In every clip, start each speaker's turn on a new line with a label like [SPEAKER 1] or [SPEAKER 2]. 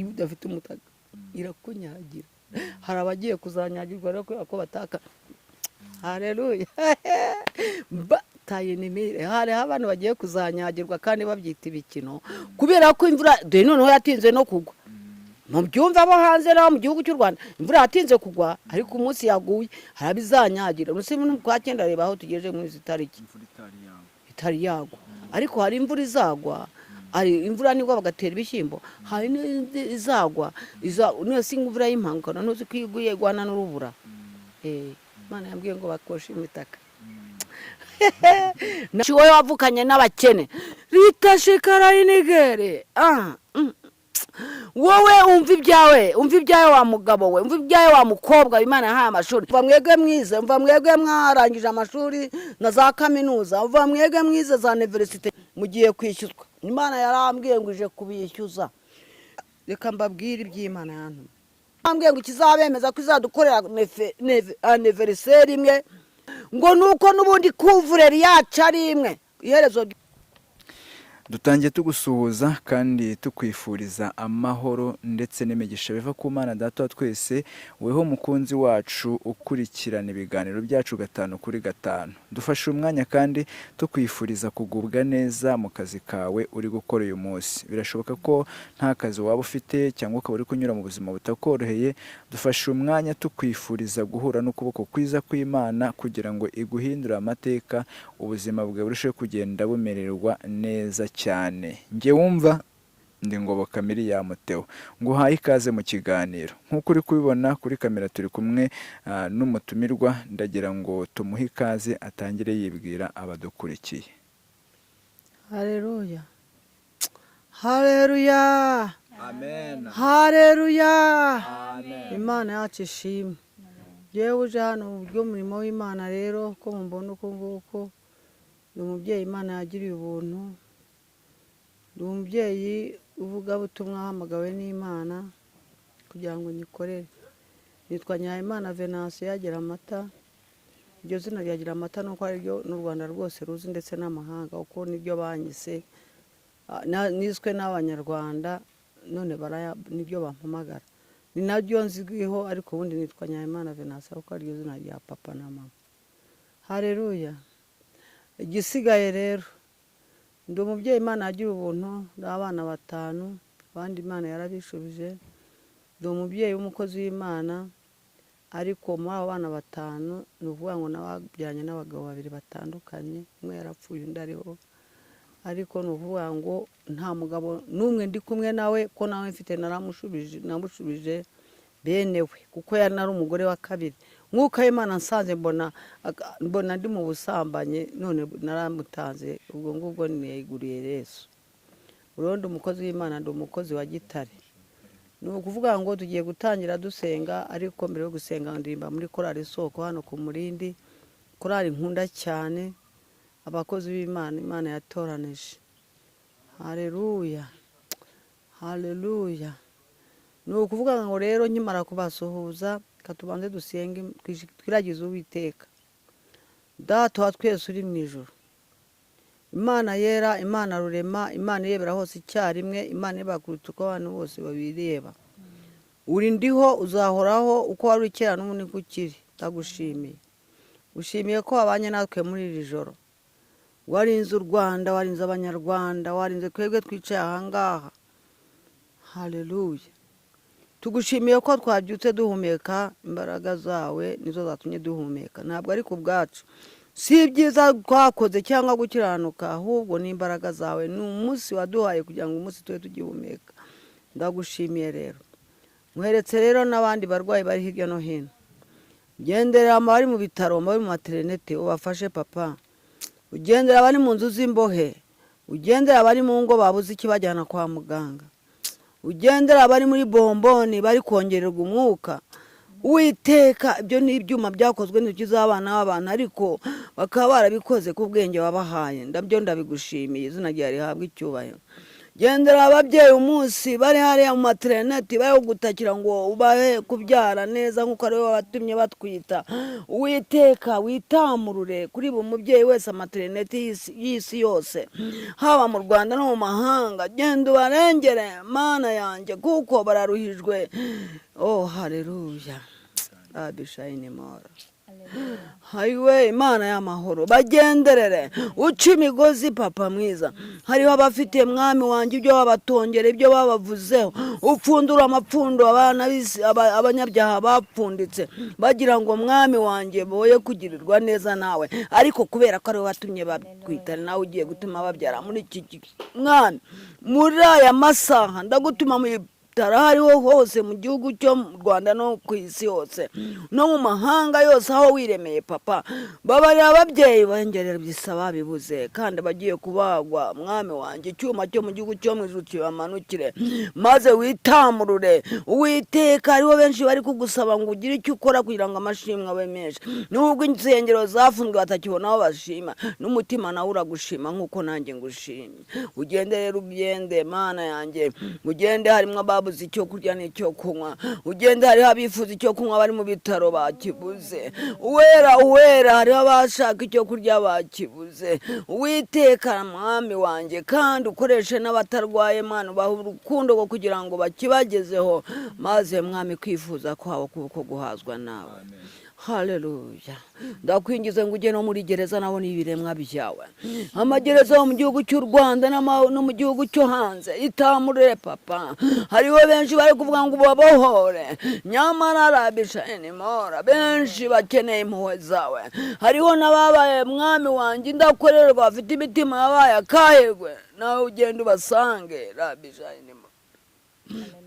[SPEAKER 1] iyo udafite umutaka irakunyagira. Hari abagiye kuzanyagirwa rero kubera ko bataka. Haleluya. Bataye nimire. Hari abantu bagiye kuzanyagirwa kandi babyita ibikino kubera ko imvura de noneho yatinze no kugwa. Mubyumva abo hanze no mu gihugu cy'u Rwanda imvura yatinze kugwa ariko umunsi yaguye harabizanyagira. Umunsi kwa 9 reba aho tugejeje muri itariki. Itari yagwa. Ariko hari imvura izagwa. Ari imvura nibwo bagatera ibishyimbo. Hari izagwa. Nese imvura y'impanuka nuzi kwiguye gwana n'urubura. Imana yambwiye ngo bakoshe imitaka. Naciwe wavukanye n'abakene. Rita shikara inigere. Wowe umva ibyawe wa mugabo we, umva ibyawe wa mukobwa Imana yahaye amashuri. Umva mwege mwize, umva mwege mwarangije amashuri na za kaminuza, umva mwege mwize za university mugiye kwishyuzwa. Imana yarambwiye ngo ije kubishyuza. Reka mbabwire iby'Imana yantu. Ambwiye ngo kizabemeza ko izadukorera anniversaire imwe ngo nuko nubundi kuvureri yacu ari imwe. Iherezo
[SPEAKER 2] dutangiye tugusuhuza kandi tukwifuriza amahoro ndetse n'imigisha biva ku Mana Data wa twese, weho mukunzi wacu ukurikirana ibiganiro byacu 5 kuri 5. Dufashe umwanya kandi tukwifuriza kugubwa neza mu kazi kawe uri gukora uyu munsi. Birashoboka ko nta kazi waba ufite cyangwa ukaba uri kunyura mu buzima butakoroheye. Dufashe umwanya tukwifuriza guhura n'ukuboko kwiza kw'Imana kugira ngo iguhindure amateka, ubuzima bwawe burusheho kugenda bumererwa neza cyane. Nge wumva ndi Ngoboka Miriam Theo nguhaye ikaze mu kiganiro. Nkuko uri kubibona kuri kamera turi kumwe n'umutumirwa, ndagira ngo tumuhe ikaze atangire yibwira abadukurikiye.
[SPEAKER 1] Haleluya. Haleluya.
[SPEAKER 2] Amen.
[SPEAKER 1] Haleluya.
[SPEAKER 2] Amen.
[SPEAKER 1] Imana yacu ishimwe. Jewe uje hano mu buryo murimo w'Imana rero ko mumbona uko nguko. Ndi umubyeyi Imana yagiriye ubuntu. Ndi umubyeyi uvuga butumwa hamagawe n'Imana kugira ngo nyikorere. Nitwa Nyayimana Venance yagira amata. Iryo zina ryagira amata nuko ari ryo n'u Rwanda rwose ruzi ndetse n'amahanga uko nibyo banyise. Niswe n'Abanyarwanda none nibyo bampamagara. Ni naryo nzigwiho ariko ubundi nitwa Nyayimana Venance kuko ari ryo zina rya papa na mama. Haleluya. Igisigaye rero ndi umubyeyi Imana yagira ubuntu, n'abana 5 abandi Imana yarabishubije. Ndi umubyeyi w'umukozi w'Imana ariko muri abo bana 5 nuvuga ngo nababyaranye n'abagabo 2 batandukanye, umwe yarapfuye undi ariho. Ariko nuvuga ngo nta mugabo numwe ndi kumwe nawe ko nawe mfite namushubije benewe kuko yari nari umugore wa kabiri. Mwuka Imana nsanze mbona ndi mu busambanye none naramutanze ubwo ngubwo niyeguriye Yesu. Urundi umukozi w'Imana ndi umukozi wa gitare. Nukuvuga ngo tugiye gutangira dusenga ariko mbere yo gusenga ndimba muri korali Isoko hano ku Murindi. Korali nkunda cyane abakozi b'Imana Imana yatoranije. Haleluya. Haleluya. Nukuvuga ngo rero nkimara kubasuhuza katubanze dusenge twiragize Uwiteka. Data wa twese uri mu ijuru, Imana yera, Imana rurema, Imana yebera hose icyarimwe, Imana ibakuruta uko abantu bose babireba. Uri ndiho uzahoraho uko wari kera n'ubundi kukiri. Ndagushimiye. Ushimiye ko wabanye natwe muri iri joro. Warinze u Rwanda, warinze Abanyarwanda, warinze twebwe twicaye ahangaha. Haleluya. Tugushimiye ko twabyutse duhumeka, imbaraga zawe nizo zatumye duhumeka. Ntabwo ari ku bwacu. Si byiza twakoze cyangwa gukiranuka, ahubwo ni imbaraga zawe. Ni umunsi waduhaye kugira ngo umunsi twe tugihumeka. Ndagushimiye rero. Muheretse rero n'abandi barwayi bari hirya no hino. Gendera abari mu bitaro, abari mu maternité ubafashe papa. Ugendera abari mu nzu z'imbohe. Ugendera abari mu ngo babuze ikibajyana kwa muganga. Ugendera abari muri bomboni bari kongererwa umwuka. Uwiteka ibyo ni ibyuma byakozwe n'intoki z'abana b'abantu ariko bakaba barabikoze ku bwenge wabahaye. Ndabyo ndabigushimiye izina ryawe rihabwa icyubahiro. gendera ababyeyi umunsi bari hariya mu materineti bari gutakira ngo ubahe kubyara neza nk'uko ari we watumye batwita. Uwiteka witamurure kuri buri mubyeyi wese amaterineti y'isi yose, haba mu Rwanda no mu mahanga. Genda ubarengere Mana yanjye kuko bararuhijwe. Oh haleluya, abishayinimora. Hayiwe Imana y'amahoro, bagenderere uca imigozi papa mwiza. Hariho abafite mwami wanjye ibyo babatongera, ibyo babavuzeho, upfundura amapfundo abanyabyaha bapfunditse, bagira ngo mwami wanjye boye kugirirwa neza nawe, ariko kubera ko ari we watumye batwita, nawe ugiye gutuma babyara muri iki mwami. Muri aya masaha ndagutuma mu hariho hose mu gihugu cyo mu Rwanda no ku isi hose no mu mahanga yose aho wiremeye papa. Babarira ababyeyi bongerera bisaba bibuze kandi bagiye kubagwa mwami wanjye, icyuma cyo mu gihugu cyo mu ijuru kibamanukire maze witamurure. Uwiteka hariho benshi bari kugusaba ngo ugire icyo ukora kugira ngo amashimwe abe menshi, nubwo insengero zafunzwe batakibona aho bashima, n'umutima nawe uragushima nk'uko nanjye ngushimye. Ugende rero ubyende Mana yanjye, ugende harimo babuze icyo kurya n'icyo kunywa, ugende hariho abifuza icyo kunywa bari mu bitaro bakibuze, uwera hariho abashaka icyo kurya bakibuze. Uwiteka mwami wanjye kandi ukoreshe n'abatarwaye Mana, ubaha urukundo rwo kugira ngo bakibagezeho, maze mwami kwifuza kwabo kuko guhazwa nawe. Haleluya. Ndakwingize ngo ujye no muri gereza nabona ibiremwa byawe, amagereza yo mu gihugu cy'u Rwanda no mu gihugu cyo hanze. Itamurire papa, hariho benshi bari kuvuga ngo babohore, nyamara arabishayinimora benshi bakeneye impuhwe zawe. Hariho n'ababaye mwami wanjye indakorerwa, bafite imitima yabaye akahirwe, nawe ugenda ubasange rabishayinimora.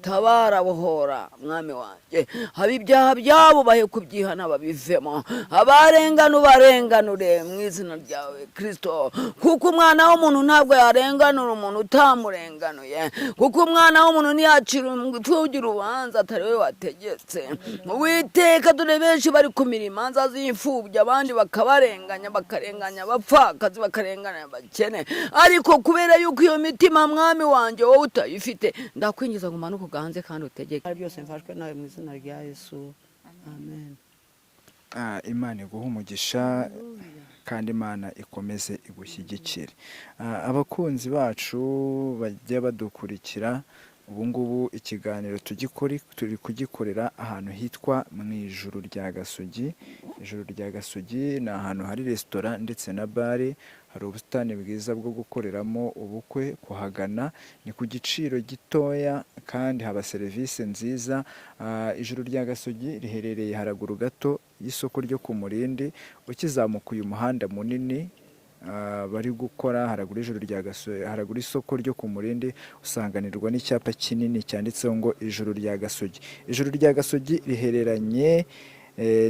[SPEAKER 1] Tabara bohora mwami wanjye, haba ibyaha byabo bahe kubyihana babivemo, abarengana ubarenganure mu izina ryawe Kristo, kuko umwana w'umuntu ntabwo yarenganura umuntu utamurenganuye, kuko umwana w'umuntu ntiyacira imfubyi urubanza atari we wategetse. Uwiteka dore benshi bari kumira imanza z'imfubyi, abandi bakabarenganya, bakarenganya abapfakazi, bakarenganya abakene, ariko kubera yuko iyo mitima mwami wanjye wowe utayifite, ndakwinjiza ngo umanuke uganze kandi utegeke. Byose mfashwe nawe mu izina rya Yesu, amen.
[SPEAKER 2] Imana iguha umugisha kandi Imana ikomeze igushyigikire. Abakunzi bacu bajya badukurikira, ubu ngubu ikiganiro turi kugikorera ahantu hitwa mu ijuru rya Gasogi. Ijuru rya Gasogi ni ahantu hari resitora ndetse na bare, hari ubusitani bwiza bwo gukoreramo ubukwe. Kuhagana ni ku giciro gitoya kandi haba serivisi nziza. Ijuru rya Gasogi riherereye haraguru gato y'isoko ryo ku Murindi, ukizamuka uyu muhanda munini bari gukora haraguru ijuru rya Gasogi, haraguru isoko ryo ku Murindi, usanganirwa n'icyapa kinini cyanditseho ngo ijuru rya Gasogi. Ijuru rya Gasogi rihereranye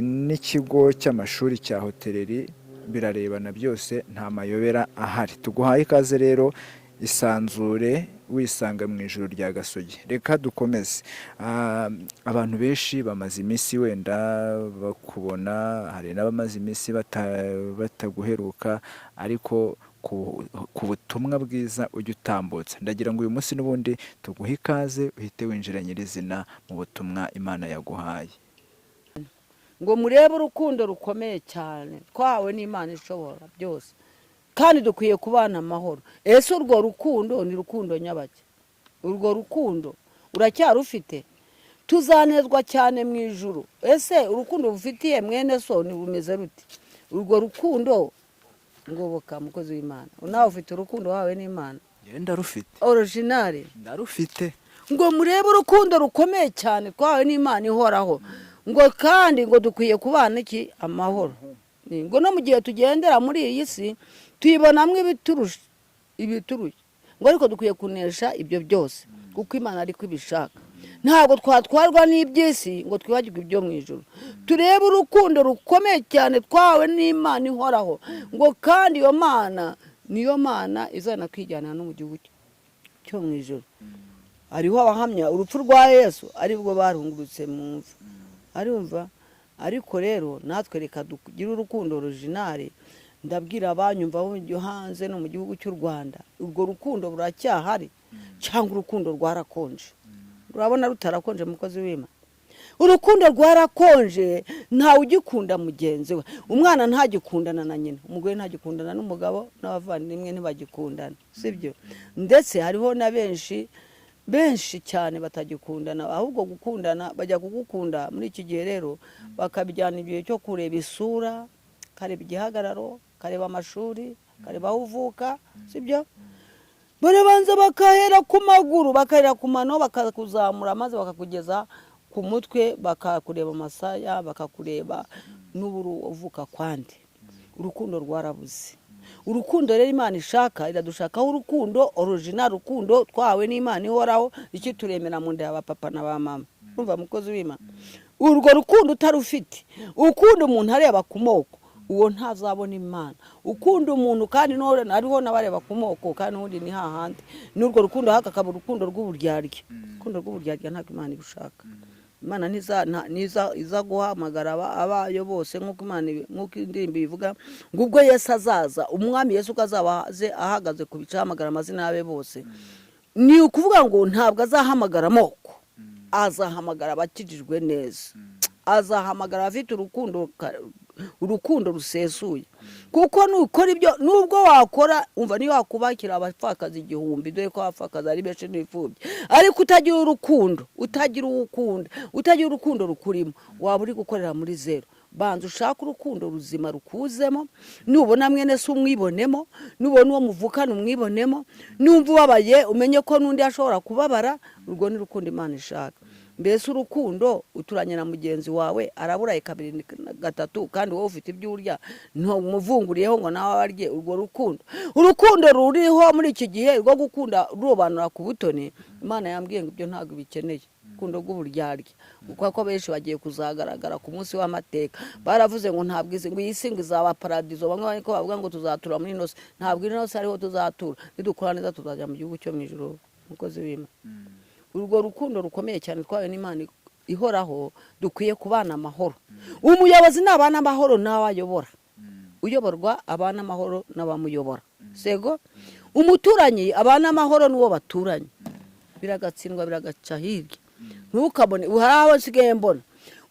[SPEAKER 2] n'ikigo cy'amashuri cya hoteleri, birarebana byose, nta mayobera ahari. Tuguhaye ikaze rero, isanzure wisanga mu ijuru rya Gasogi. Reka dukomeze. Abantu benshi bamaze iminsi wenda bakubona, hari n'abamaze iminsi bataguheruka, ariko ku butumwa bwiza ujya utambutsa. Ndagira ngo uyu munsi n'ubundi tuguhe ikaze, uhite winjira nyirizina mu butumwa Imana yaguhaye.
[SPEAKER 1] Ngo murebe urukundo rukomeye cyane twawe n'Imana ishobora byose, kandi dukwiye kubana amahoro. Ese urwo rukundo ni rukundo nyabake? Urwo rukundo uracyarufite? Tuzanezwa cyane mu ijuru. Ese urukundo rufitiye mwene so ni bumeze ruti? Urwo rukundo ngoboka mukozi w'Imana, nawe ufite urukundo wawe n'Imana?
[SPEAKER 2] Yenda rufite
[SPEAKER 1] original,
[SPEAKER 2] ndarufite.
[SPEAKER 1] Ngo murebe urukundo rukomeye cyane twawe n'Imana ihoraho, ngo kandi ngo dukwiye kubana iki? Amahoro. Ngo no mu gihe tugendera muri iyi si tuyibonamwe ibiturushye, ngo ariko dukwiye kunesha ibyo byose kuko Imana ariko ibishaka. Ntabwo twatwarwa n'iby'isi ngo twibagirwe ibyo mu ijuru. Turebe urukundo rukomeye cyane twawe n'Imana ihoraho, ngo kandi iyo Mana niyo Mana izana kwijyana no mu gihugu cyo mu ijuru. Hariho abahamya urupfu rwa Yesu aribwo barungurutse mu mva, arumva. Ariko rero natwe reka dugire urukundo original. Ndabwira abanyumva bo hanze no mu gihugu cy'u Rwanda, urwo rukundo buracyahari. cyangwa urukundo rwarakonje. Urabona rutarakonje mukozi w'Imana? Urukundo rwarakonje, ntawe ugikunda mugenzi we. Umwana ntagikundana na nyina, umugore ntagikundana n'umugabo, n'abavandimwe ntibagikundana, sibyo? Ndetse hariho na benshi cyane batagikundana, ahubwo gukundana bajya kugukunda muri iki gihe rero bakabijyana igihe cyo kureba isura, kareba igihagararo, kareba amashuri, kareba aho uvuka, sibyo? Barabanza bakahera ku maguru, bakahera ku mano, bakakuzamura maze bakakugeza ku mutwe, bakakureba amasaya, bakakureba n'uburu uvuka kwandi. Urukundo rwarabuze. Urukundo rero Imana ishaka, iradushakaho urukundo original, urukundo twawe n'Imana ihoraho, iki turemera mu nda y'abapapa na ba mama. Urumva mukozi w'Imana? Urwo rukundo utarufite, ukunda umuntu areba ku moko, uwo ntazabona Imana. Ukunda umuntu kandi none ariho nabareba ku moko, kandi undi ni hahandi. N'urwo rukundo hakakaba urukundo rw'uburyarya. Urukundo rw'uburyarya ntabwo Imana ibushaka. Imana niza guhamagara abayo bose nk'uko indirimbo ivuga ngo ubwo Yesu azaza, umwami Yesu ukazaba ahagaze ku bice ahamagara amazina yabe bose. Ni ukuvuga ngo ntabwo azahamagara amoko, azahamagara abakijijwe neza, azahamagara abafite urukundo rusesuye. Kuko nukora ibyo, nubwo wakora umva niyo wakubakira abapfakazi 1000, dore ko abapfakazi ari benshi n'imfubyi, ariko utagira urukundo, utagira uwukunda, utagira urukundo rukurimo, waba uri gukorera muri zero. Banza ushaka urukundo ruzima rukuzemo, nubona mwene se umwibonemo, nubona uwo muvukana umwibonemo, numva ubabaye umenye ko n'undi ashobora kubabara. Urwo ni rukundo Imana ishaka. Mbese urukundo uturanye na mugenzi wawe araburaye 2 3 kandi wowe ufite ibyo urya, nto muvunguriyeho ngo nawe abarye. Urwo urukundo ruriho muri iki gihe rwo gukunda rurobanura ku butoni, Imana yambwiye ngo ibyo ntabwo bikeneye. Urukundo rw'uburyarya, kuko benshi bagiye kuzagaragara ku munsi w'amateka. Baravuze ngo ntabwo ngo isi ngo izaba paradizo, bamwe bariko bavuga ngo tuzatura muri inose. Ntabwo inose ariho tuzatura, nidukora neza tuzajya mu gihugu cyo mwijuru. Mukozi w'Imana, urwo rukundo rukomeye cyane twawe n'Imana ihoraho, dukwiye kubana amahoro. Umuyobozi n'abana amahoro nawe ayobora, uyoborwa abana amahoro n'abamuyobora. Sego umuturanyi abana amahoro n'uwo baturanye, biragatsindwa biragaca hirya. Ntukabone uharaho nsigaye mbona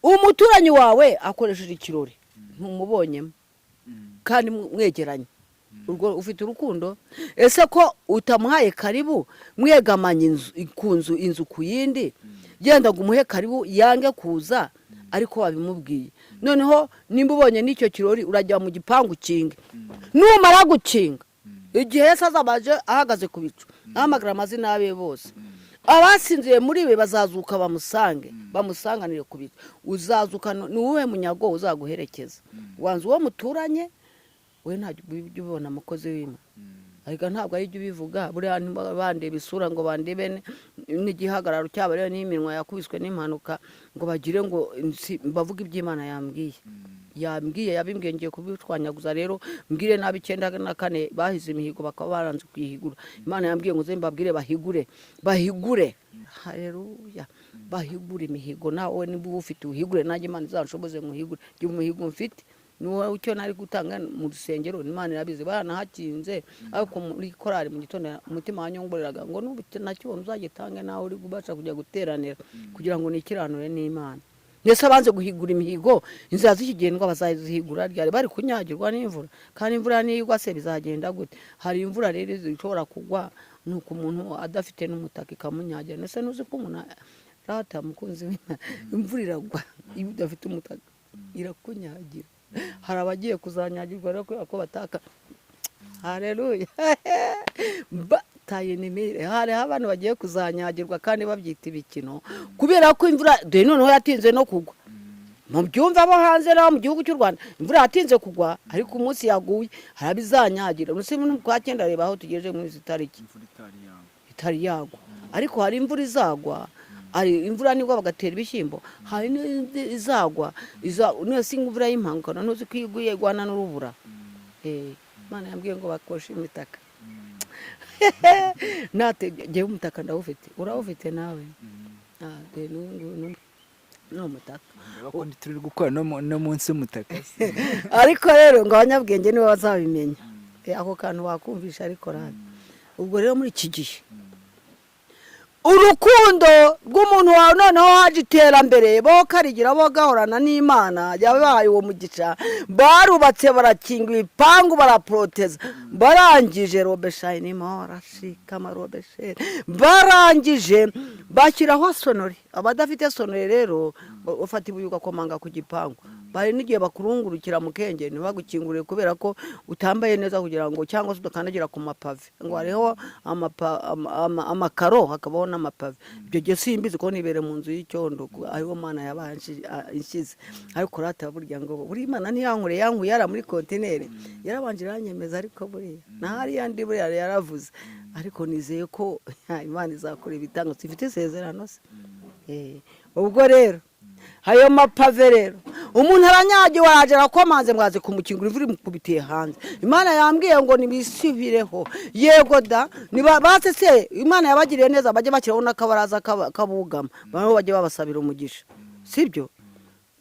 [SPEAKER 1] umuturanyi wawe akoresheje ikirori, ntumubonyemo kandi mwegeranye. Urwo ufite urukundo. Ese ko utamuhaye karibu mwegamanye inzu ku yindi, genda gumuhe karibu yange kuza, ariko wabimubwiye. Noneho nimba ubonye n'icyo kirori urajya mu gipangu kinge, numara gukinga igihe Yesu azabaje ahagaze ku bicu ahamagara amazina yabe bose, abasinziye muri be bazazuka bamusanganire ku bicu. Uzazuka ni wowe munyago uzaguherekeza. Wanze uwo muturanye we ntajya ubibona mukozi w'Imana. Ariko ntabwo ari byo bivuga, buriya bandeba isura ngo bandebe n'igihagararo cyabo rero n'iminwa yakubiswe n'impanuka ngo bagire ngo bavuga iby'Imana yambwiye ngiye kubitwanyaguza. Rero mbwire nabi 94 bahize imihigo bakaba baranze kwihigura. Imana yambwiye ngo mbabwire bahigure. Haleluya, bahigure imihigo. Nawe niba ufite uhigure, nanjye Imana izanshoboze muhigure. Ngiye umuhigo mfite nuwo ucyo nari gutanga mu rusengero, Imana irabizi. Banahakinze ariko muri korari mu gitondo umutima wanyongoreraga ngo n'ubute nakibona uzagitange nawe uri gubaca kujya guteranira kugira ngo nikiranure n'Imana. Nese abanze guhigura imihigo, inzira z'ikigendwa bazazihigura ryari bari kunyagirwa n'imvura, kandi imvura niyigwa se bizagenda gute? Hari imvura rero zishobora kugwa nuko umuntu adafite n'umutaka ikamunyagira. Nese nuzi ko umuntu rata mukunzi w'Imana, imvura iragwa iyo udafite umutaka irakunyagira. Hari abagiye kuzanyagirwa rero ko bataka. Haleluya. Bataye nimire. Hari abantu bagiye kuzanyagirwa kandi babyita ibikino, kubera ko imvura de noneho yatinze no kugwa. Mu byumva abo hanze naho mu gihugu cy'u Rwanda imvura yatinze kugwa, ariko umunsi yaguye harabizanyagira. Nuse mu kwa 9 reba aho tugeje muri zitariki itari yagwa, ariko hari imvura izagwa. Ari imvura nibwo bagatera ibishyimbo, hari izagwa nese imvura y'impanguka noneho kwiguye gwana n'urubura. Imana yambwiye ngo bakoshe imitaka. Nategeye umutaka ndawufite, urawufite nawe. No mutaka
[SPEAKER 2] bakundi turi gukora no munsi y'umutaka.
[SPEAKER 1] Ariko rero ngo abanyabwenge nibo bazabimenya ako kantu wakumvisha. Ariko rero ubwo rero muri iki gihe urukundo rw'umuntu wawe noneho haje iterambere bo karigira bo gahorana n'Imana yabaye uwo mugisha barubatse barakinga ibipangu baraproteza barangije robeshayini morashika marobeshere barangije bashyiraho sonori abadafite sonori rero ufata ibuye ugakomanga ku gipangu bari n'igihe bakurungurukira mu kenge ntibagukingurire kubera ko utambaye neza kugira ngo cyangwa se udakandagira ku mapave ngo hariho amakaro hakabaho n'amapave ibyo gihe simbizi ko nibere mu nzu y'icyondo ariho Mana yabanje inshize ariko rata burya ngo buri Imana ntiyankure yankuye yara muri kontineri yarabanje iranyemeza ariko buriya ntahari yandi buriya yaravuze ariko nizeye ko Imana izakora ibitanga ifite isezerano se ubwo rero hayo mapave rero umuntu aranyagiwe araje arakomanze mwaze kumukingura imvura imukubitiye hanze Imana yambwiye ngo nibisubireho yego da niba basese Imana yabagiriye neza baje bakiraho n'akabaraza kabugama bano baje babasabira umugisha sibyo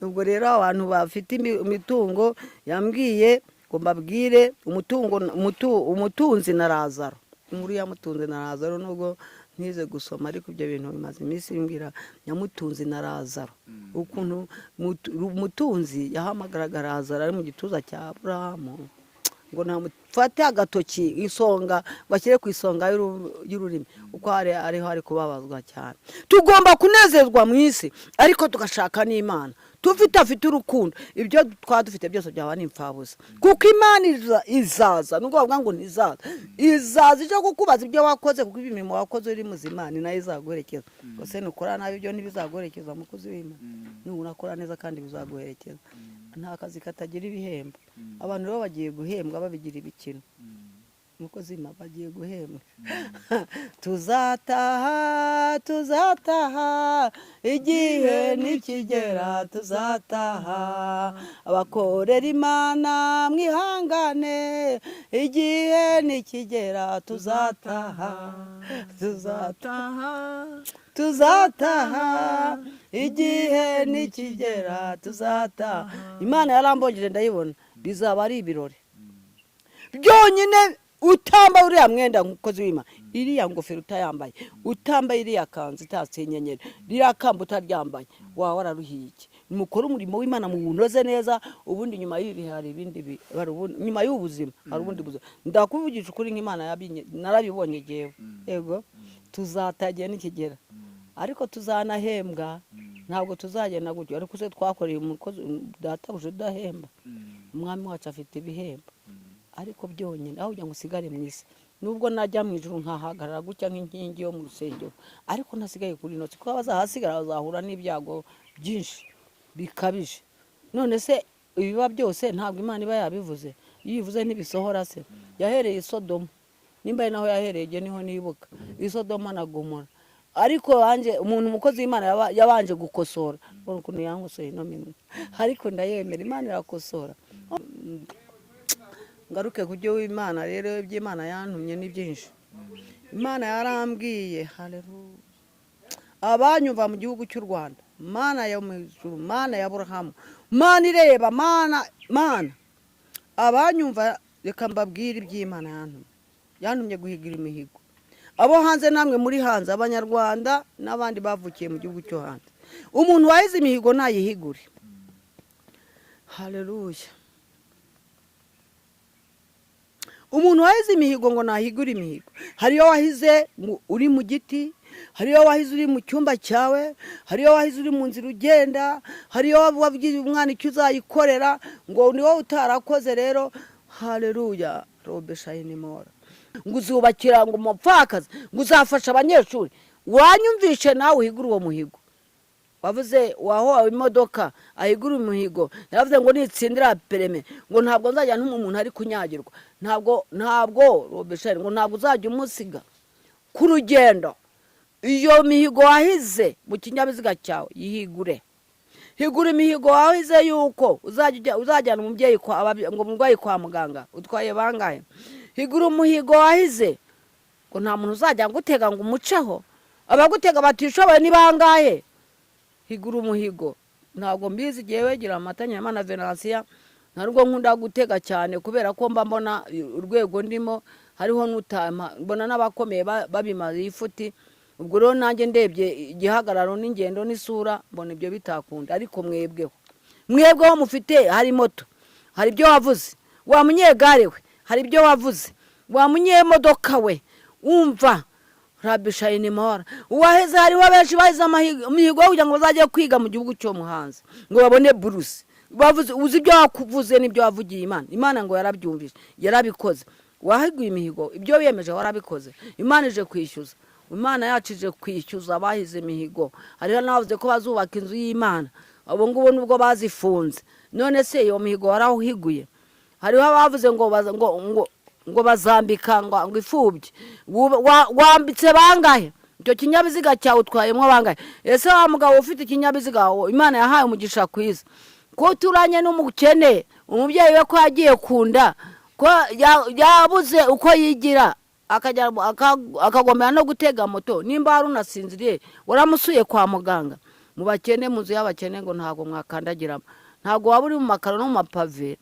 [SPEAKER 1] ubwo rero abantu bafite imitungo yambwiye ngo mbabwire umutunzi na Lazaro inkuru yamutunze na Lazaro nubwo ntize gusoma ariko ibyo bintu bimaze iminsi bimbwira nyamutunzi na Lazaro ukuntu umutunzi yahamagaraga Lazaro ari mu gituza cya Aburahamu ngo namufate agatoki isonga bashyire ku isonga y'ururimi uko ariho ari kubabazwa cyane tugomba kunezezwa mu isi ariko tugashaka n'Imana afite urukundo ibyo dufite byose byaba n'imfabusa kuko Imana izaza nubwo bavuga ngo izaza icyo kukubaza ibyo wakoze kuko imirimo wakoze uri muzima ni nayo izaguherekeza gusa nukora nabi ibyo ntibizaguherekeza mukozi w'Imana nurakora neza kandi bizaguherekeza nta kazi katagira ibihembo abantu rero bagiye guhembwa babigira ibikino mukozi w'Imana bagiye guhembwa tuzataha igihe nikigera tuzataha abakorera Imana mwihangane igihe nikigera tuzataha igihe nikigera tuzataha Imana yarambongeje ndayibona bizaba ari ibirori byonyine utamba uriya mwenda nk'umukozi w'Imana iriya ngofero utayambaye utambaye iriya kanzu itatse inyenyeri iriya kamba utaryambaye wawe wararuhiye iki mukora umurimo w'Imana mu bunoze neza ubundi nyuma y'ibi hari ibindi nyuma y'ubuzima hari ubundi buzima ndakuvugisha ukuri nk'Imana narabibonye jewe yego tuzatagiye nikigera ariko tuzanahembwa ntabwo tuzagenda gutyo ariko se twakoreye umukozi databuje udahemba umwami wacu afite ibihembo ariko byonyine aho ujya ngo usigare mu isi nubwo najya mu ijuru nkahagarara gutya nk'inkingi yo mu rusengero ariko ntasigaye kuri ino kuko abazahasigara bazahura n'ibyago byinshi bikabije none se ibiba byose ntabwo Imana iba yabivuze iyo ivuze ntibisohora se yahereye Sodomu nimba naho yahereye niho nibuka Sodomu na Gomora ariko banje umuntu umukozi w'Imana yabanje gukosora ukuntu yankosoye no minwe ariko ndayemera Imana irakosora ngaruke kujyo w'Imana rero iby'Imana yantumye ni byinshi Imana yarambwiye haleluya abanyumva mu gihugu cy'u Rwanda Mana ya mwijuru Mana ya Aburahamu Mana ireba Mana abanyumva reka mbabwire iby'Imana yantumye guhigira imihigo abo hanze namwe muri hanze abanyarwanda n'abandi bavukiye mu gihugu cyo hanze umuntu wahize imihigo nayihigure haleluya umuntu wahize imihigo ngo nahigure imihigo hariyo wahize uri mu giti hariyo wahize uri mu cyumba cyawe hariyo wahize uri mu nzira ugenda hariyo wabwiye umwana icyo uzayikorera ngo ni wowe utarakoze rero haleluya robeshayini mora ngo uzubakira ngo umupfakazi ngo uzafasha abanyeshuri wanyumvishe nawe uhigura uwo muhigo wavuze waho imodoka ahigura umuhigo yaravuze ngo nitsindira pereme ngo ntabwo nzajya umuntu ari kunyagirwa ntabwo robeshayini ngo ntabwo uzajya umusiga ku rugendo iyo mihigo wahize mu kinyabiziga cyawe yihigure higura imihigo wahize yuko uzajyana umubyeyi ngo umurwayi kwa muganga utwaye bangahe higura umuhigo wahize ngo nta muntu uzajya gutega ngo umuceho abagutega batishoboye ni bangahe higura umuhigo ntabwo mbizi igihe wegera amatanya y'Imana Venansiya ntabwo nkunda gutega cyane kubera ko mba mbona urwego ndimo hariho n'utama mbona n'abakomeye babimaze ifuti ubwo rero nanjye ndebye igihagararo n'ingendo n'isura mbona ibyo bitakunda. ariko mwebweho mufite, hari moto, hari ibyo wavuze, wa munyegare we hari ibyo wavuze, wa munyemodoka we wumva Rabi Shayini Mahoro uwaheze. hariho benshi bahize imihigo kugira ngo bazajye kwiga mu gihugu cyo muhanze ngo babone buruse. bavuze uzi ibyo wakuvuze n'ibyo wavugiye Imana ngo yarabyumvise yarabikoze. wahiguye imihigo, ibyo wiyemeje warabikoze. Imana ije kwishyuza. Imana yacu ije kwishyuza abahize imihigo. hariho n'abavuze ko bazubaka inzu y'Imana, abo ngubo nubwo bazifunze. none se iyo mihigo warawuhiguye? hariho abavuze ngo bazambika ngo ifubye. wambitse bangahe? icyo kinyabiziga cyawe utwayemo bangahe? ese wa mugabo ufite ikinyabiziga Imana yahaye umugisha kwiza, ko turanye n'umukene, umubyeyi we ko yagiye kunda, ko yabuze uko yigira, akagomera no gutega moto, nimba hari unasinziriye waramusuye kwa muganga. mu bakene, mu nzu y'abakene ngo ntabwo mwakandagiramo, ntabwo waba uri mu makaro no mu mapave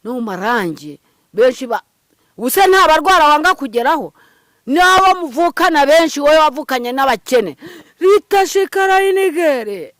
[SPEAKER 1] no mu marangi. benshi ubuse nta barwara wanga kugeraho, n'abo muvukana benshi wowe wavukanye n'abakene. Rita Shekara inigere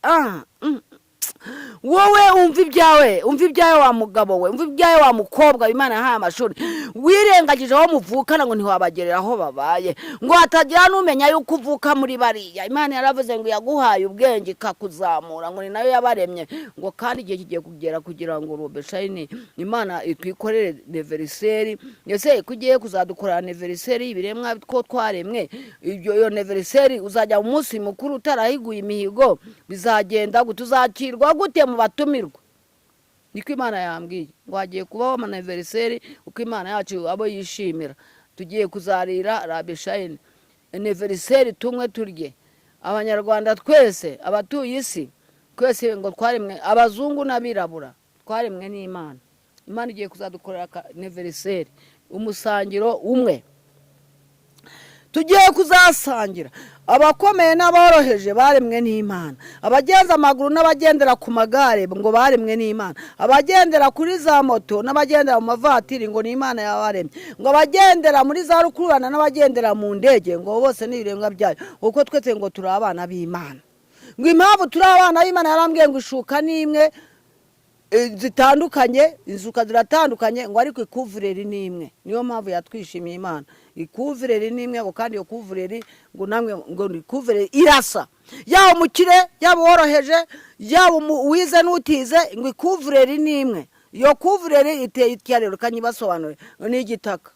[SPEAKER 1] wowe umva ibyawe wa mugabo we, umva ibyawe wa mukobwa Imana yahaye amashuri, wirengagije aho muvukana ngo ntiwabagerera aho babaye, ngo hatagira n'umenya yuko uvuka muri bariya. Imana yaravuze ngo yaguhaye ubwenge ikakuzamura, ngo ni nayo yabaremye, ngo kandi igihe kigiye kugera kugira ngo Rabi Shayini Imana itwikorere anniversaire. ese kugiye kuzadukorera anniversaire y'ibiremwa ko twaremwe, iyo anniversaire uzajya mu munsi mukuru utarahiguye imihigo, bizagenda tuzakirwa gute mu batumirwa? niko Imana yambwiye ngo hagiye kubaho anniversaire uko Imana yacu abo yishimira. tugiye kuzarira Rabi Shayini anniversaire, tumwe turye abanyarwanda twese, abatuye isi twese, ngo twaremwe abazungu n'abirabura, twaremwe n'Imana. Imana igiye kuzadukorera anniversaire, umusangiro umwe tugiye kuzasangira. abakomeye n'aboroheje baremwe n'Imana, abagenza amaguru n'abagendera ku magare ngo baremwe n'Imana, abagendera kuri za moto n'abagendera mu mavatiri ngo n'Imana yabaremye, ngo abagendera muri za rukururana n'abagendera mu ndege ngo bose n'ibiremwa byayo, kuko twese ngo turi abana b'Imana. ngo impamvu turi abana b'Imana yarambwiye ngo ishuka n'imwe zitandukanye, inzuka ziratandukanye, ngo ariko ikuvureri ni imwe. niyo mpamvu yatwishimiye Imana. ikuvureri ni imwe, ngo kandi iyo kuvureri ngo namwe ngo ikuvureri irasa, yaba umukire yaba woroheje yaba uwize n'utize, ngo ikuvureri ni imwe. iyo kuvureri iteye itya rero, kanyibasobanure, ni igitaka,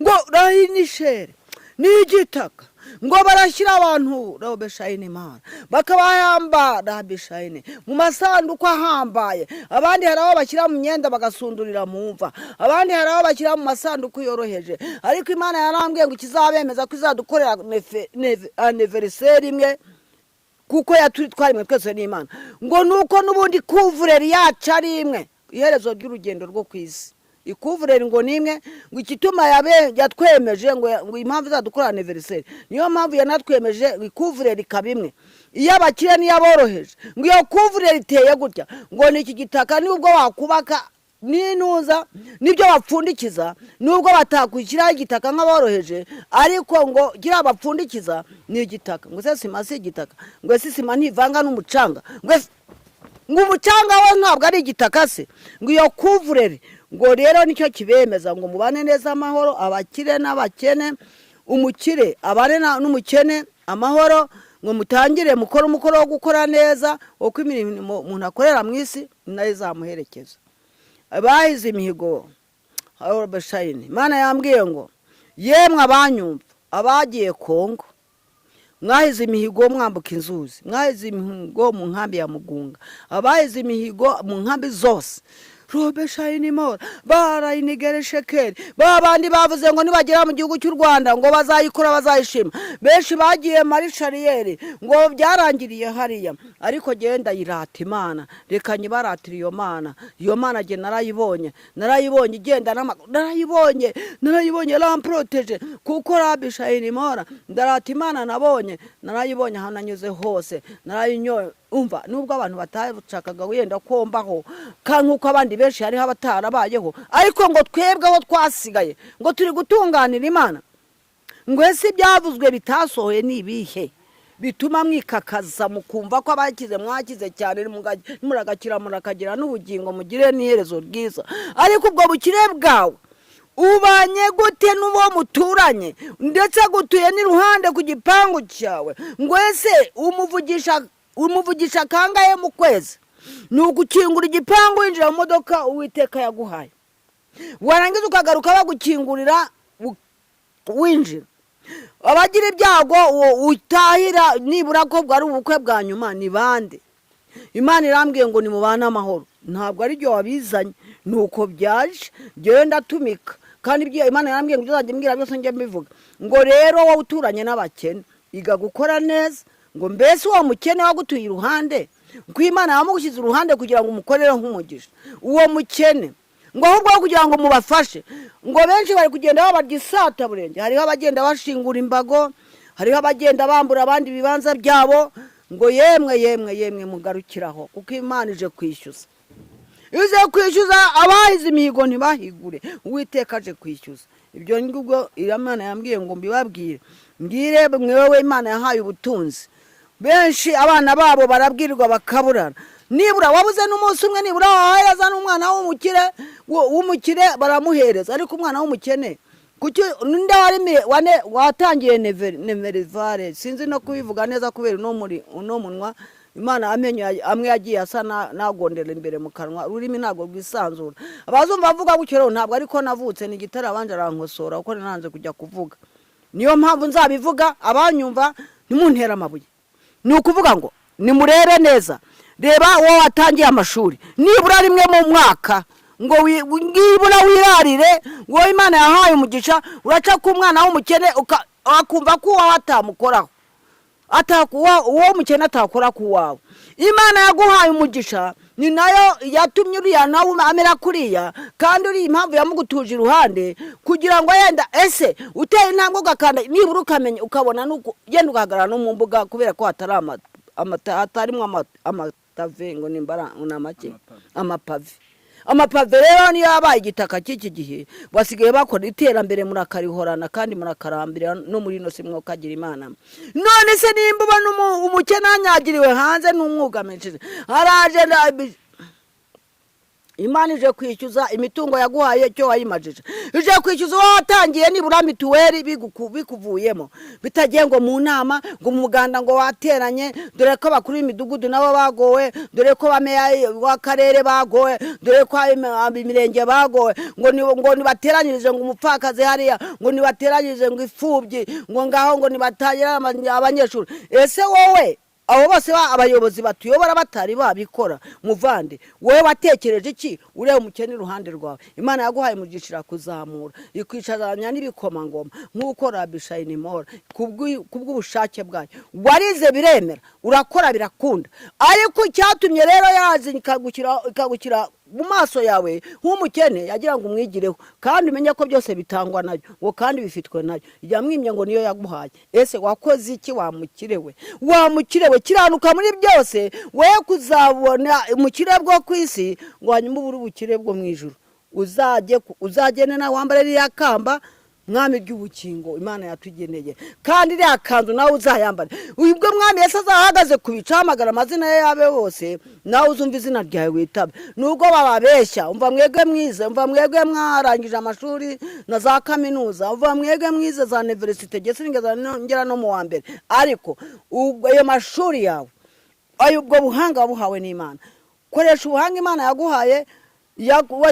[SPEAKER 1] ngo rahinishere ni igitaka, ngo barashyira abantu Rabi Shayini Mahoro bakabahamba Rabi Shayini mu masanduku ahambaye. abandi hari aho bashyira mu myenda bagasundurira mu mva, abandi hari aho bashyira mu masanduku yoroheje. ariko Imana yarambwiye ngo ikizabemeza ko izadukorera anniversaire imwe, kuko twarimwe twese n'Imana, ngo nuko n'ubundi kuvureri yacu ari imwe, iherezo ry'urugendo rwo ku isi. ikuvureri ngo nimwe, ngo igituma yatwemeje ngo impamvu izadukora anniversaire, niyo mpamvu yanatwemeje ngo ikuvureri ikaba imwe, iyo abakire niyo aboroheje. ngo iyo kuvureri iteye gutya, ngo ni iki gitaka, nubwo wakubaka n'inuza nibyo bapfundikiza, nubwo batakwishyiraho igitaka nk'aboroheje, ariko ngo kiriya bapfundikiza ni igitaka. ngo se sima si igitaka? ngo ese sima ntivanga n'umucanga? ngo umucanga we ntabwo ari igitaka se? ngo iyo kuvureri ngo rero nicyo kibemeza ngo mubane neza amahoro, abakire n'abakene, umukire abane n'umukene amahoro, ngo mutangire mukora umukoro wo gukora neza, uko imirimo umuntu akorera mu isi nayo izamuherekeza. abahize imihigo Rabi Shayini, Imana yambwiye ngo yemwe abanyumva, abagiye Kongo mwahize imihigo mwambuka inzuzi, mwahize imihigo mu nkambi ya Mugunga, abahize imihigo mu nkambi zose, Rabi Shayini Mahoro barayinigere Shekeri, babandi bavuze ngo nibagera mu gihugu cy'u Rwanda ngo bazayikora bazayishima. benshi bagiye muri shariyeri ngo byarangiriye hariya, ariko genda yirata Imana, reka nyibaratira iyo Mana. iyo Mana je narayibonye igenda narayibonye ramproteje, kuko Rabi Shayini Mahoro ndarata Imana narayibonye aho nanyuze hose, narayinyoye. umva nubwo abantu batashakaga wenda kombaho nkuko abandi benshi hariho abatarabayeho, ariko ngo twebwe aho twasigaye ngo turi gutunganira Imana, ngo ese ibyavuzwe bitasohoye ni ibihe bituma mwikakaza mukumva ko abakize mwakize cyane muragakira murakagira n'ubugingo mugire n'iherezo ryiza, ariko ubwo bukire bwawe ubanye gute n'uwo muturanye ndetse gutuye n'iruhande ku gipangu cyawe? ngo ese umuvugisha kangahe mu kwezi? ni ugukingura igipangu winjira mu modoka Uwiteka yaguhaye, warangiza ukagaruka bagukingurira winjira. Abagira ibyago utahira nibura ko bwari ubukwe bwa nyuma ni bande? Imana irambwiye ngo ni mubane amahoro, ntabwo ari byo wabizanye, nuko byaje jewe ndatumika. Kandi ibyo Imana yarambwiye ngo uzajye mbwira byose njye mbivuga. ngo rero wowe uturanye n'abakene iga gukora neza, ngo mbese uwo mukene wagutuye iruhande ko Imana yamugushyize uruhande kugira ngo umukorere nk'umugisha. uwo mukene ngo ahubwo kugira ngo mubafashe, ngo benshi bari kugenda babarya isata burenge. hariho abagenda bashingura imbago, hariho abagenda bambura abandi ibibanza byabo. ngo yemwe mugarukiraho, kuko Imana ije kwishyuza. ize kwishyuza abahize imihigo ntibahigure, Uwiteka aje kwishyuza. ibyo ngubwo Imana yambwiye ngo mbibabwire, mbwire mwewe Imana yahaye ubutunzi. benshi abana babo barabwirirwa bakaburana, nibura wabuze n'umunsi umwe nibura wahereza n'umwana w'umukire baramuhereza, ariko umwana w'umukene kuki ninde watangiye neverivare sinzi no kubivuga neza kubera uno munwa Imana amenyo amwe yagiye asa nagondera imbere mu kanwa, ururimi ntabwo rwisanzura. abazumva bavuga gukero ntabwo ariko navutse ni gitara abanje arankosora uko nanze kujya kuvuga. niyo mpamvu nzabivuga, abanyumva ntimuntera amabuye. ni ukuvuga ngo nimurebe neza, reba wowe watangiye amashuri nibura rimwe mu mwaka, ngo ngibura wirarire wowe Imana yahaye umugisha, uraca ku mwana w'umukene akumva ko uwawe atamukoraho, uwo mukene atakora ku wawe. Imana yaguhaye umugisha, ni nayo yatumye uriya nawe amera kuriya, kandi uri impamvu yamugutuje iruhande kugira ngo yenda ese uteye intambwe ugakanda nibura ukamenya ukabona nuko genda ugahagarara no mu mbuga, kubera ko hatarimo amapave ngo nimbara unamake amapave rero niyo yabaye igitaka cy'iki gihe. basigaye bakora iterambere murakarihorana kandi murakarambira no muri no simwe ukagira Imana. none se nimba ubona umukene anyagiriwe hanze n'umwugamishije haraje Imana ije kwishyuza imitungo yaguhaye cyo wayimajije, ije kwishyuza watangiye nibura mituweli bikuvuyemo, bitagiye ngo mu nama ngo mu muganda ngo wateranye, dore ko bakuru imidugudu nabo bagowe, dore ko bameya w'akarere bagowe, dore ko imirenge bagowe, ngo nibateranyirije ngo umupfakaze hariya, ngo nibateranyirije ngo ifubyi, ngo ngaho ngo nibatangira abanyeshuri. ese wowe abo bose abayobozi batuyobora batari babikora muvande, wowe watekereje iki? ureba umukene iruhande rwawe, Imana yaguhaye umugishira kuzamura, ikwicazanya n'ibikomangoma nk'uko Rabishayinimora kubw'ubushake bwayo. warize biremera, urakora birakunda, ariko icyatumye rero yazi ikagukira mu maso yawe nk'umukene yagira ngo umwigireho, kandi umenye ko byose bitangwa nayo ngo kandi bifitwe nayo. yamwimye ngo niyo yaguhaye. ese wakoze iki? wamukirewe kiranuka muri byose, we kuzabona umukire bwo kwisi ngo hanyuma ubure ubukire bwo mu ijuru. uzagene na wambare rya kamba mwami ry'ubukingo Imana yatugeneye, kandi iriya kanzu nawe uzayambare. ubwo mwami Yesu azahagaze kubicahamagara amazina ye yabe bose, nawe uzumva izina ryawe witabe. nubwo bababeshya, umva mwebwe mwize, umva mwebwe mwarangije amashuri na za kaminuza, umva mwebwe mwize za universite gese ngera no mu wa mbere, ariko ayo mashuri yawe ubwo buhanga wabuhawe n'Imana. koresha ubuhanga Imana yaguhaye,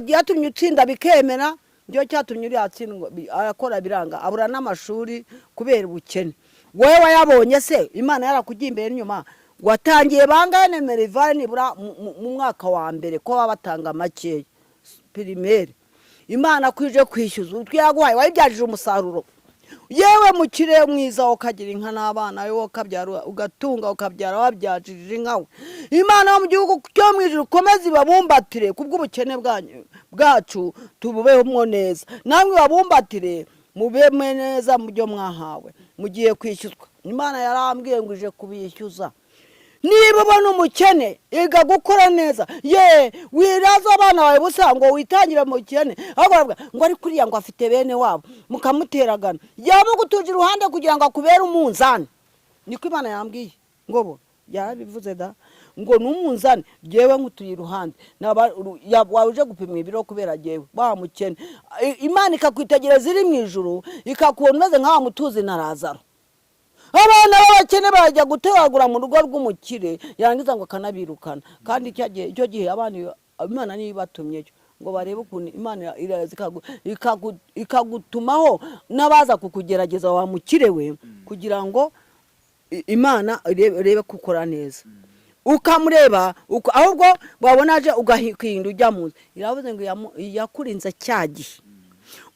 [SPEAKER 1] yatumye utsinda bikemera, ndio cyatumye uri atsindwa akora biranga, abura n'amashuri kubera ubukene. wowe wayabonye se Imana yarakugiye imbere n'inyuma? watangiye bangaye nemerivare nibura mu mwaka wa mbere ko babatanga make primaire. Imana kwije kwishyuza utwe yaguhaye, wayibyajije umusaruro. yewe mukire mwiza ukagira inka n'abana yo kabyara ugatunga ukabyara wabyajije inkawe. Imana mu gihugu cyo mwijuru komeza ibabumbatire kubw'ubukene bwacu, tububeho neza, namwe babumbatire mubeme neza mu byo mwahawe mugiye kwishyuzwa. Imana yarambwiye ngo ije kubishyuza. niba ubona umukene iga gukora neza, ye wiraza abana bawe busa ngo witangire mu kene, ahubwo ngo ari kuriya ngo afite bene wabo mukamuteragana, yamugutuje iruhande kugira ngo akubere umunzani. Niko Imana yambwiye ngo bo yarabivuze da, ngo n'umunzani jewe nkutuye iruhande waje gupimwa ibiro kubera jewe ba mukene. Imana ikakwitegereza iri mu ijuru ikakubona umeze nk'aho mutuzi na Lazaro. Abana b'abakene bajya gutegagura mu rugo rw'umukire, yarangiza ngo akanabirukana. Kandi icyo gihe abana Imana niyo ibatumye ngo barebe ukuntu Imana ikagutumaho n'abaza kukugerageza wa mukire we, kugira ngo Imana irebe kukora neza. Ukamureba ahubwo wabona aje ugahinda ujya mu nzu, iravuze ngo yakurinze cyagihe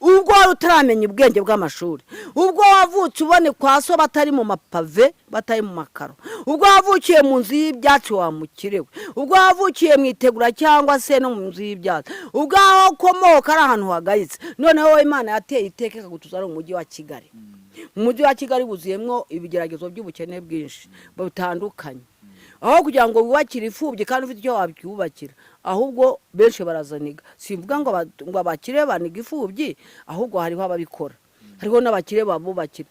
[SPEAKER 1] ubwo wari utaramenya ubwenge bw'amashuri, ubwo wavutse ubone kwa so batari mu mapave batari mu makaro, ubwo wavukiye mu nzu y'ibyatsi wa mukirewe, ubwo wavukiye mu itegura cyangwa se no mu nzu y'ibyatsi, ubwo aho ukomoka ari ahantu hagayitse. Noneho Imana yateye iteka ikagutuza ari umujyi wa Kigali. Mu mujyi wa Kigali wuzuyemo ibigeragezo by'ubukene bwinshi butandukanye, aho kugira ngo wubakire ifubye kandi ufite icyo wabyubakira, ahubwo benshi barazaniga. Simvuga ngo abakire baniga ifubyi, ahubwo hariho ababikora, hariho n'abakire babubakira.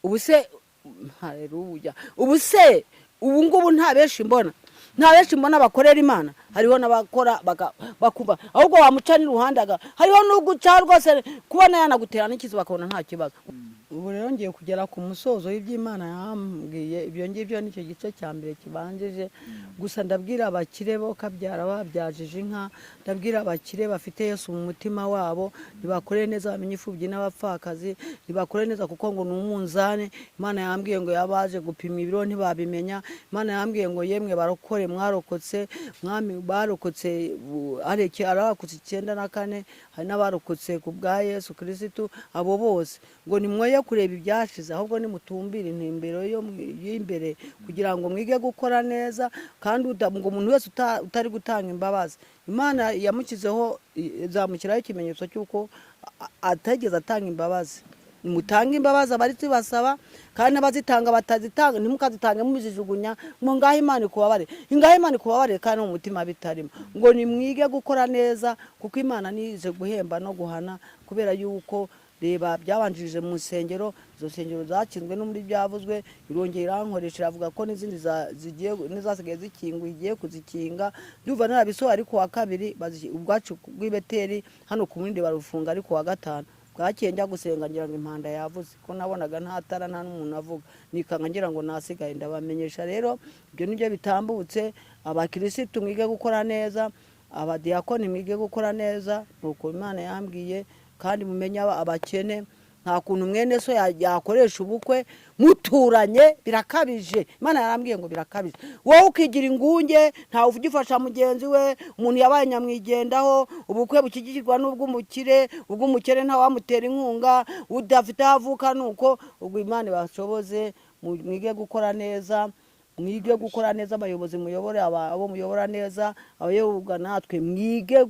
[SPEAKER 1] Ubuse haleluya, ubuse ubu ngubu nta benshi mbona bakorera Imana, hariho n'abakora bakuba, ahubwo wamucana iruhande hariho n'uguca rwose kubona yanagutera n'ikizi bakabona nta kibazo. Ubu rero ngiye kugera ku musozo w'iby'Imana yambwiye. Ibyo ngibyo nicyo gice cya mbere kibanjije. Gusa ndabwira abakire bo kabyara babyajije inka, ndabwira abakire bafite Yesu mu mutima wabo, ntibakore neza bamenye ifubyi n'abapfakazi, ntibakore neza kuko ngo n'umunzane. Imana yambwiye ngo yabaje gupima ibiro ntibabimenya. Imana yambwiye ngo yemwe barokore mwarokotse, mwami barokotse arabakutse 94, hari n'abarokotse ku bwa Yesu Kristo. Abo bose ngo nimwoye kureba ibyashize, ahubwo nimutumbire intumbero y'imbere kugira ngo mwige gukora neza. Kandi ngo umuntu wese utari gutanga imbabazi, Imana yamukizeho izamukiraho ikimenyetso cy'uko ategeze atanga imbabazi. Mutanga imbabazi abari tubasaba, kandi abazitanga batazitanga ntimukazitange muzijugunya ngo ngaho Imana ikubabare. Ingaho Imana ikubabare kandi mu mutima bitarimo. Ngo nimwige gukora neza kuko Imana nize guhemba no guhana, kubera yuko reba byabanjirije mu nsengero, izo nsengero zakinzwe no muri byavuzwe, irongera irankoresha avuga ko n'izindi n'izasigaye zikingwa igiye kuzikinga. Ndumva narabisoho ariko wa kabiri ubwacu bw'Ibeteri hano ku Munindi barufunga, ariko wa gatanu bwakeye njya gusenga ngira ngo impanda yavuze, ko nabonaga ntatara nta n'umuntu avuga, nikanga ngira ngo nasigaye. Ndabamenyesha rero ibyo nibyo bitambutse. Abakirisitu mwige gukora neza, abadiyakoni mwige gukora neza, nuko Imana yambwiye. Kandi mumenya abakene, nta kuntu mwene so yakoresha ubukwe muturanye, birakabije. Imana yarambwiye ngo birakabije. Wowe ukigira ingunge, nta uvugifasha mugenzi we, umuntu yabaye nyamwigendaho, ubukwe bukigikirwa n'ubw'umukire, ubw'umukire nta wamutera inkunga, udafite havuka. Nuko ubwo Imana bashoboze mwige gukora neza, mwige gukora neza. Abayobozi muyobore abo muyobora neza, abayoborwa natwe mwige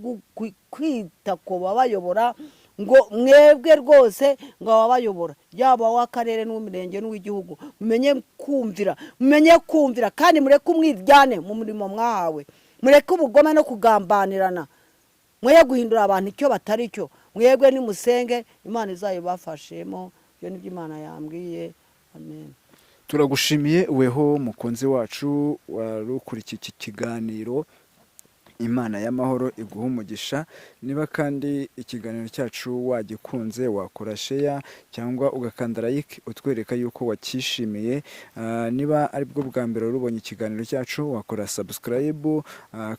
[SPEAKER 1] kwita ko babayobora, ngo mwebwe rwose ngo ababayobora yaba w'akarere n'uw'umurenge n'uw'igihugu mumenye kumvira kandi mureke umwiryane mu murimo mwahawe, mureke ubugome no kugambanirana, mwe guhindura abantu icyo batari cyo. Mwebwe nimusenge Imana izayibafashemo. Ibyo nibyo Imana yambwiye. Amen.
[SPEAKER 2] Turagushimiye weho mukunzi wacu warukurikiye iki kiganiro. Imana y'amahoro iguha umugisha. Niba kandi ikiganiro cyacu wagikunze, wakora share cyangwa ugakanda like utwereka yuko wakishimiye. Niba ari bwo bwa mbere rubonye ikiganiro cyacu, wakora subscribe.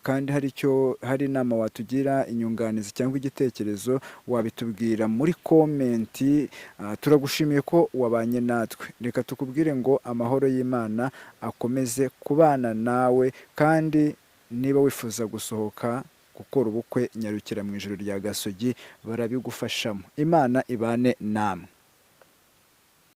[SPEAKER 2] Kandi hari inama watugira, inyunganizi cyangwa igitekerezo, wabitubwira muri comment. Turagushimiye ko wabanye natwe. Reka tukubwire ngo amahoro y'Imana akomeze kubana nawe, kandi niba wifuza gusohoka gukora ubukwe, nyarukira mu ijuru rya Gasogi barabigufashamo. Imana ibane namwe.